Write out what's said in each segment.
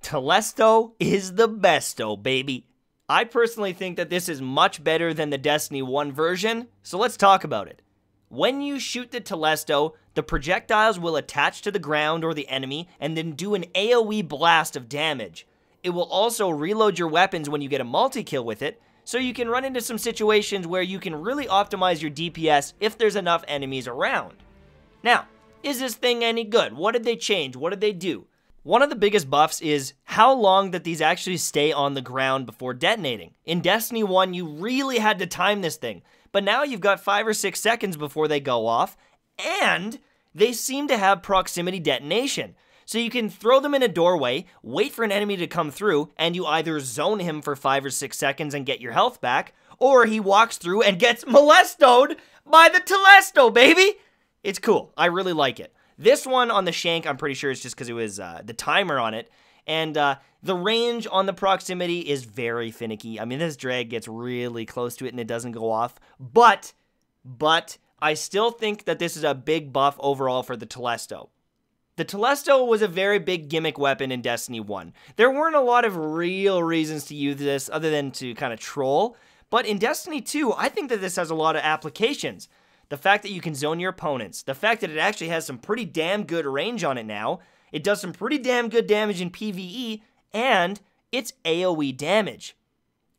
Telesto is the besto, baby. I personally think that this is much better than the Destiny 1 version, so let's talk about it. When you shoot the Telesto, the projectiles will attach to the ground or the enemy and then do an AoE blast of damage. It will also reload your weapons when you get a multi-kill with it, so you can run into some situations where you can really optimize your DPS if there's enough enemies around. Now, is this thing any good? What did they change? What did they do? One of the biggest buffs is how long that these actually stay on the ground before detonating. In Destiny 1, you really had to time this thing, but now you've got 5 or 6 seconds before they go off, and they seem to have proximity detonation. So you can throw them in a doorway, wait for an enemy to come through, and you either zone him for 5 or 6 seconds and get your health back, or he walks through and gets molestoed by the Telesto, baby! It's cool. I really like it. This one on the shank, I'm pretty sure it's just because it was the timer on it. And the range on the proximity is very finicky. I mean, this drag gets really close to it and it doesn't go off. But I still think that this is a big buff overall for the Telesto. The Telesto was a very big gimmick weapon in Destiny 1. There weren't a lot of real reasons to use this other than to kind of troll. But in Destiny 2, I think that this has a lot of applications. The fact that you can zone your opponents, the fact that it actually has some pretty damn good range on it now, it does some pretty damn good damage in PvE, and it's AoE damage.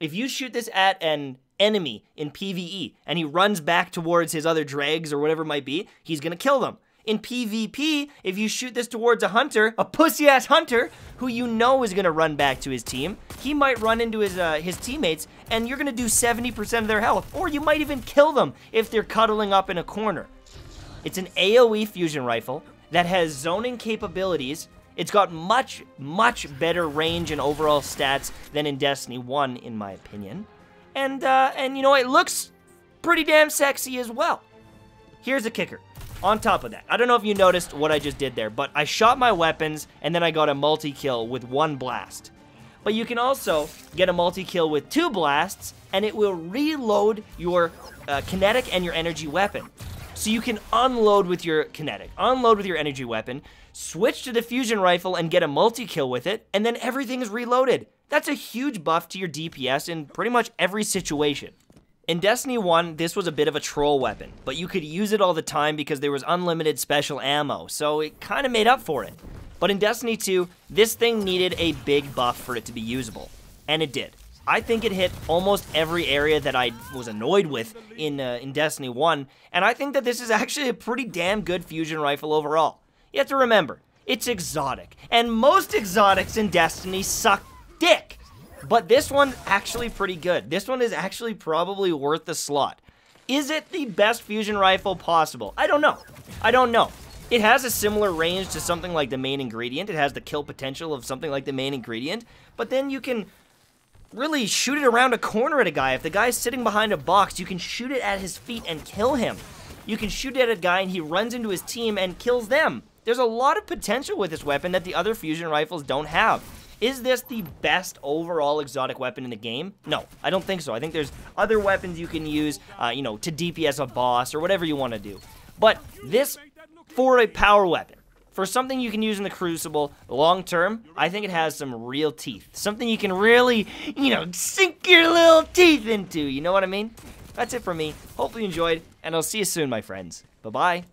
If you shoot this at an enemy in PvE, and he runs back towards his other drags or whatever it might be, he's gonna kill them. In PvP, if you shoot this towards a hunter, a pussy-ass hunter, who you know is gonna run back to his team, he might run into his teammates, and you're gonna do 70% of their health, or you might even kill them if they're cuddling up in a corner. It's an AoE fusion rifle that has zoning capabilities. It's got much better range and overall stats than in Destiny 1, in my opinion. And you know, it looks pretty damn sexy as well. Here's the kicker. On top of that, I don't know if you noticed what I just did there, but I shot my weapons and then I got a multi-kill with 1 blast. But you can also get a multi-kill with 2 blasts and it will reload your kinetic and your energy weapon. So you can unload with your kinetic, unload with your energy weapon, switch to the fusion rifle and get a multi-kill with it, and then everything is reloaded. That's a huge buff to your DPS in pretty much every situation. In Destiny 1, this was a bit of a troll weapon, but you could use it all the time because there was unlimited special ammo, so it kind of made up for it. But in Destiny 2, this thing needed a big buff for it to be usable, and it did. I think it hit almost every area that I was annoyed with in Destiny 1, and I think that this is actually a pretty damn good fusion rifle overall. You have to remember, it's exotic, and most exotics in Destiny suck dick. But this one's actually pretty good. This one is actually probably worth the slot. Is it the best fusion rifle possible? I don't know. I don't know. It has a similar range to something like the main ingredient. It has the kill potential of something like the main ingredient. But then you can really shoot it around a corner at a guy. If the guy's sitting behind a box, you can shoot it at his feet and kill him. You can shoot it at a guy and he runs into his team and kills them. There's a lot of potential with this weapon that the other fusion rifles don't have. Is this the best overall exotic weapon in the game? No, I don't think so. I think there's other weapons you can use, you know, to DPS a boss or whatever you want to do. But this, for a power weapon, for something you can use in the Crucible long term, I think it has some real teeth. Something you can really, you know, sink your little teeth into. You know what I mean? That's it for me. Hopefully you enjoyed, and I'll see you soon, my friends. Bye-bye.